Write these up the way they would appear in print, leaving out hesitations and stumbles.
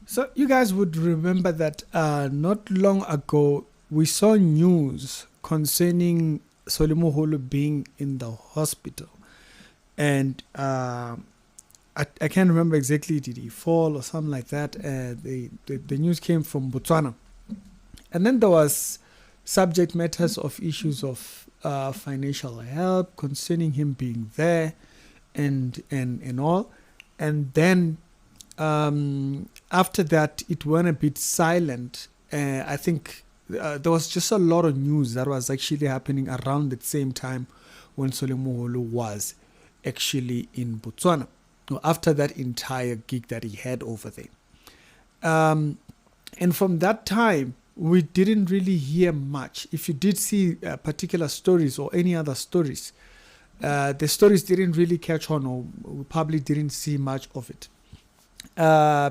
So you guys would remember that not long ago we saw news concerning Moholo being in the hospital, and I can't remember exactly, did he fall or something like that. The news came from Botswana, and then there was subject matters of issues of financial help concerning him being there, and all, and then after that, it went a bit silent. I think there was just a lot of news that was actually happening around the same time when Moholo was actually in Botswana. After that entire gig that he had over there. And from that time, we didn't really hear much. If you did see particular stories or any other stories, the stories didn't really catch on, or we probably didn't see much of it.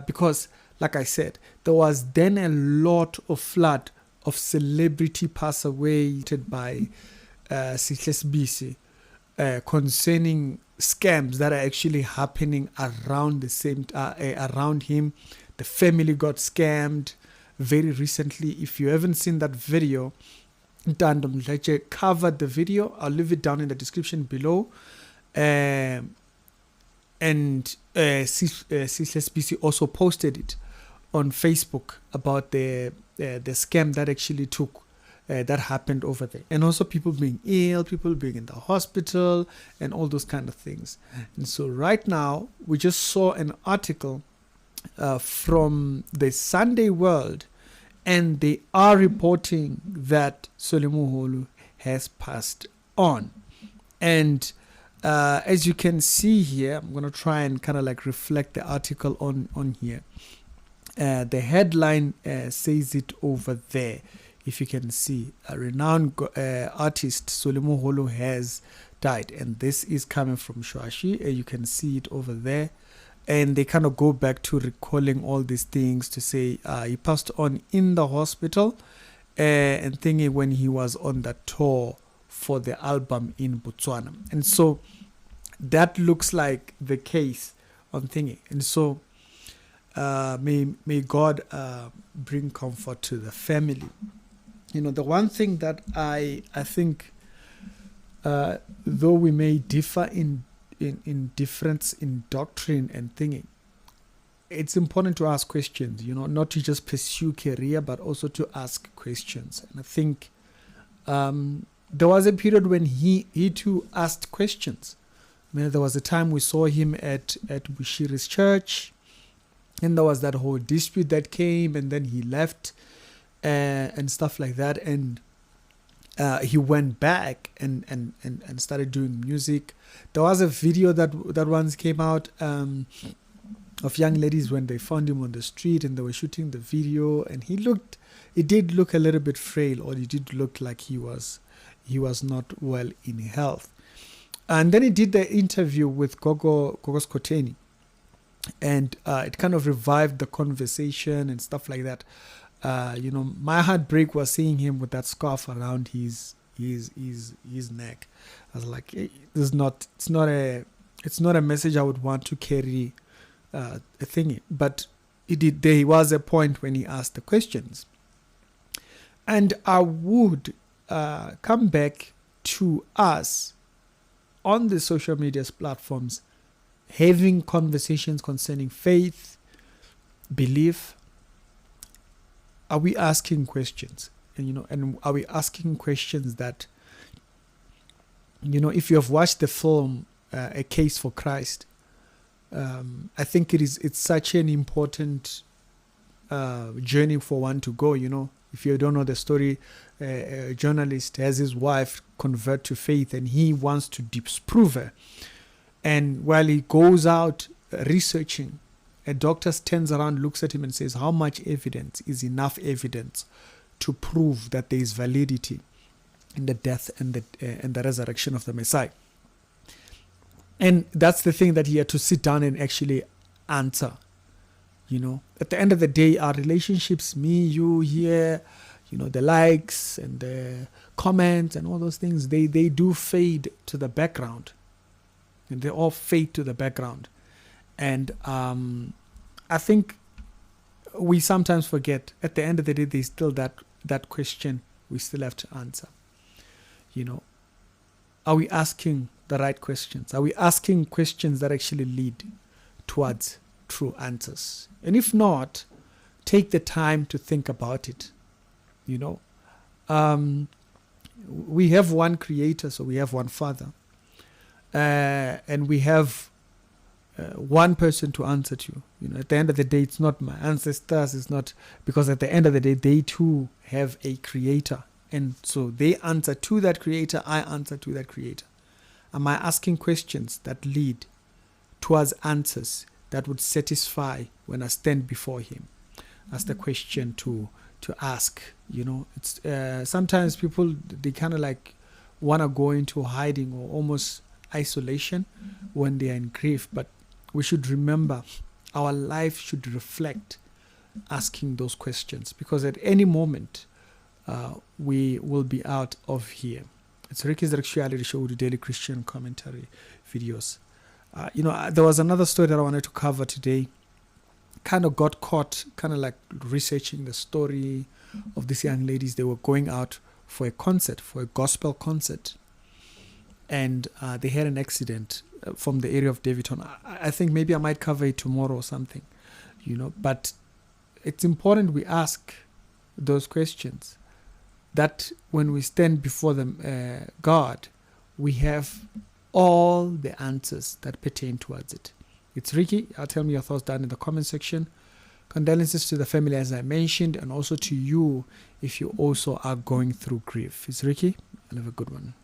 Because, like I said, there was then a lot of flood of celebrity pass away by Sihlesbisi concerning scams that are actually happening around the same around him. The family got scammed very recently. If you haven't seen that video, Dando Mdletshe covered the video. I'll leave it down in the description below. And Sihlesbisi also posted it on Facebook about the scam that actually took that happened over there, and also people being ill, people being in the hospital, and all those kind of things. And so right now we just saw an article from the Sunday World, and they are reporting that Moholo has passed on. And as you can see here, I'm going to try and kind of like reflect the article on here. The headline says it over there. If you can see, a renowned artist, Moholo, has died. And this is coming from Shwashi. You can see it over there. And they kind of go back to recalling all these things to say he passed on in the hospital and thinking when he was on the tour for the album in Botswana. And so that looks like the case on thingy. And so may God bring comfort to the family. You know, the one thing that I think, though we may differ in difference in doctrine and thinking, it's important to ask questions, you know, not to just pursue career, but also to ask questions. And I think there was a period when he too asked questions. I mean, there was a time we saw him at Bushiri's church, and there was that whole dispute that came, and then he left and stuff like that. And he went back and started doing music. There was a video that once came out of young ladies when they found him on the street and they were shooting the video, and he did look a little bit frail, or he did look like he was not well in health. And then he did the interview with Gogo Skoteni, and it kind of revived the conversation and stuff like that. You know, my heartbreak was seeing him with that scarf around his neck. I was like, hey, it's not a message I would want to carry a thingy. But there was a point when he asked the questions, and I would come back to us on the social media platforms, having conversations concerning faith, belief. Are we asking questions? And, you know, and are we asking questions that, you know, if you have watched the film A Case for Christ, I think it's such an important journey for one to go. You know, if you don't know the story, a journalist has his wife convert to faith, and he wants to disprove her. And while he goes out researching, a doctor turns around, looks at him and says, how much evidence is enough evidence to prove that there is validity in the death and the resurrection of the Messiah? And that's the thing that he had to sit down and actually answer. You know, at the end of the day, our relationships, me, you, here, you know, the likes and the comments and all those things, they do fade to the background. And they all fade to the background. And I think we sometimes forget. At the end of the day, there's still that question we still have to answer. You know, are we asking the right questions? Are we asking questions that actually lead towards true answers? And if not, take the time to think about it. You know, we have one creator, so we have one father, and we have one person to answer to. You know, at the end of the day, it's not my ancestors. It's not, because at the end of the day, they too have a creator, and so they answer to that creator. I answer to that creator. Am I asking questions that lead towards answers that would satisfy when I stand before Him? That's the question to ask. You know, it's sometimes people, they kind of like want to go into hiding or almost isolation when they are in grief, but we should remember our life should reflect asking those questions, because at any moment we will be out of here. It's Ricky's Actuality Show with the daily Christian commentary videos. You know, there was another story that I wanted to cover today. Kind of got caught, kind of like researching the story of these young ladies. They were going out for a concert, for a gospel concert, and they had an accident from the area of Davidton. I think maybe I might cover it tomorrow or something, you know, but it's important we ask those questions, that when we stand before them, God, we have all the answers that pertain towards it. It's Ricky. Tell me your thoughts down in the comment section. Condolences to the family, as I mentioned, and also to you if you also are going through grief. It's Ricky, and have a good one.